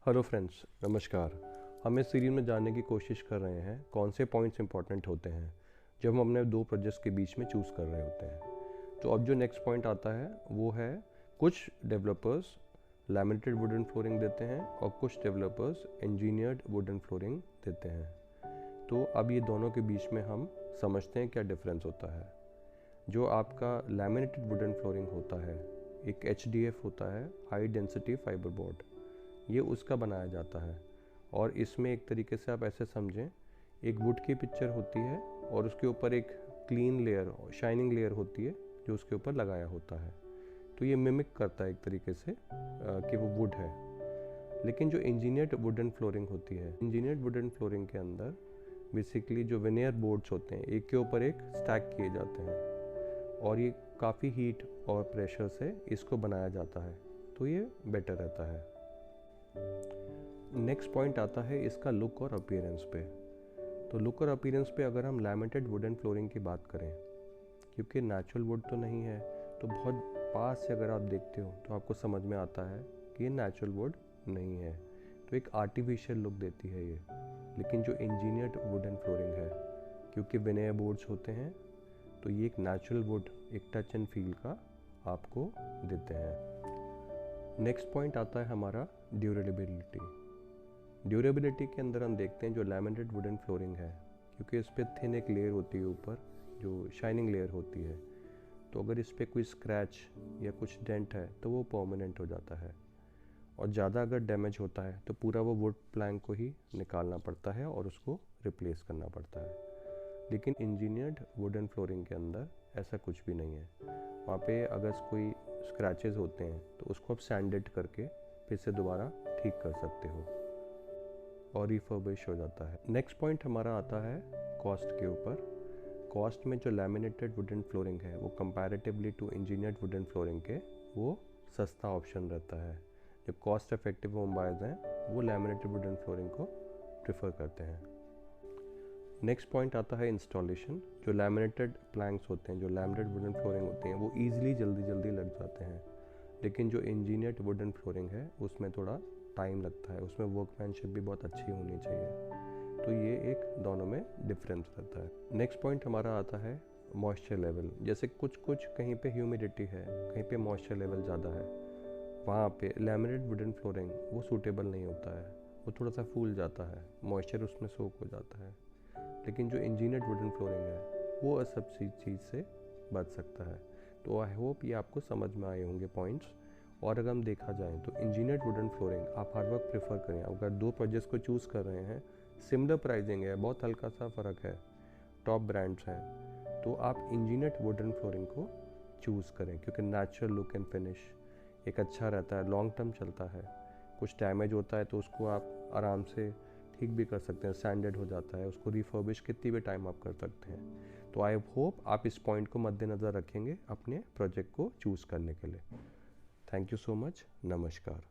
Hello friends, नमस्कार। हम इस सीरीज में जानने की कोशिश कर रहे हैं कौन से पॉइंट्स इंपॉर्टेंट होते हैं जब हम अपने दो प्रोजेक्ट्स के बीच में चूज़ कर रहे होते हैं। तो अब जो नेक्स्ट पॉइंट आता है वो है कुछ डेवलपर्स लैमिनेटेड वुडन फ्लोरिंग देते हैं और कुछ डेवलपर्स इंजीनियर्ड वुडन फ्लोरिंग देते हैं। तो अब ये दोनों के बीच में हम समझते हैं क्या डिफरेंस होता है। जो आपका लैमिनेटेड वुडन फ्लोरिंग होता है, एक HDF होता है, हाई डेंसिटी फाइबर बोर्ड, ये उसका बनाया जाता है। और इसमें एक तरीके से आप ऐसे समझें, एक वुड की पिक्चर होती है और उसके ऊपर एक क्लीन लेयर, शाइनिंग लेयर होती है जो उसके ऊपर लगाया होता है। तो ये मिमिक करता है एक तरीके से कि वो वुड है। लेकिन जो इंजीनियर्ड वुडन फ्लोरिंग होती है, इंजीनियर्ड वुडन फ्लोरिंग के अंदर बेसिकली जो विनियर बोर्ड्स होते हैं एक के ऊपर एक स्टैक किए जाते हैं और ये काफ़ी हीट और प्रेशर से इसको बनाया जाता है, तो ये बेटर रहता है। नेक्स्ट पॉइंट आता है इसका लुक और अपीयरेंस पे। तो लुक और अपीयरेंस पे अगर हम लैमिनेटेड वुडन फ्लोरिंग की बात करें, क्योंकि नेचुरल वुड तो नहीं है, तो बहुत पास से अगर आप देखते हो तो आपको समझ में आता है कि ये नेचुरल वुड नहीं है, तो एक आर्टिफिशियल लुक देती है ये। लेकिन जो इंजीनियर्ड वुडन फ्लोरिंग है, क्योंकि विनेयर बोर्ड्स होते हैं, तो ये एक नेचुरल वुड, एक टच एंड फील का आपको देते हैं। नेक्स्ट पॉइंट आता है हमारा ड्यूरेबिलिटी। ड्यूरेबिलिटी के अंदर हम देखते हैं जो लैमिनेटेड वुडन फ्लोरिंग है, क्योंकि इस पर थिन एक लेयर होती है ऊपर जो शाइनिंग लेयर होती है, तो अगर इस पर कोई स्क्रैच या कुछ डेंट है तो वो परमानेंट हो जाता है। और ज़्यादा अगर डैमेज होता है तो पूरा वो वुड प्लैंक को ही निकालना पड़ता है और उसको रिप्लेस करना पड़ता है। लेकिन इंजीनियर्ड वुडन फ्लोरिंग के अंदर ऐसा कुछ भी नहीं है। वहाँ पे अगर कोई स्क्रैचेस होते हैं तो उसको आप सैंडेड करके फिर से दोबारा ठीक कर सकते हो और रिफर्बिश हो जाता है। नेक्स्ट पॉइंट हमारा आता है कॉस्ट के ऊपर। कॉस्ट में जो लैमिनेटेड वुडन फ्लोरिंग है वो comparatively to engineered wooden flooring के वो सस्ता ऑप्शन रहता है। जो कॉस्ट इफेक्टिव होम बायर्स हैं वो लैमिनेटेड वुडन फ्लोरिंग को प्रेफर करते हैं। नेक्स्ट पॉइंट आता है इंस्टॉलेशन। जो लैमिनेटेड प्लैंक्स होते हैं, जो लैमिनेटेड वुडन फ्लोरिंग होती हैं, वो ईजिली जल्दी लग जाते हैं। लेकिन जो इंजीनियर्ड वुडन फ्लोरिंग है उसमें थोड़ा टाइम लगता है, उसमें वर्कमैनशिप भी बहुत अच्छी होनी चाहिए। तो ये एक दोनों में डिफरेंस रहता है। नेक्स्ट पॉइंट हमारा आता है मॉइस्चर लेवल। जैसे कुछ कहीं पे ह्यूमिडिटी है, कहीं पे मॉइस्चर लेवल ज़्यादा है, वहाँ पे लैमिनेटेड वुडन फ्लोरिंग वो सूटेबल नहीं होता है, वो थोड़ा सा फूल जाता है, मॉइस्चर उसमें सोक हो जाता है। लेकिन जो इंजीनियर्ड वुडन फ्लोरिंग है वो सब चीज़ से बच सकता है। तो आई होप ये आपको समझ में आए होंगे पॉइंट्स। और अगर हम देखा जाए तो इंजीनियर्ड वुडन फ्लोरिंग आप हर वक्त प्रेफर करें। अगर दो प्रोजेक्ट्स को चूज़ कर रहे हैं, सिमिलर प्राइसिंग है, बहुत हल्का सा फ़र्क है, टॉप ब्रांड्स हैं, तो आप इंजीनियर्ड वुडन फ्लोरिंग को चूज़ करें, क्योंकि नेचुरल लुक एंड फिनिश एक अच्छा रहता है, लॉन्ग टर्म चलता है। कुछ डैमेज होता है तो उसको आप आराम से ठीक भी कर सकते हैं, सैंडेड हो जाता है, उसको रिफर्बिश कितनी भी टाइम आप कर सकते हैं। तो आई होप आप इस पॉइंट को मद्देनज़र रखेंगे अपने प्रोजेक्ट को चूज़ करने के लिए। Thank you so much. नमस्कार।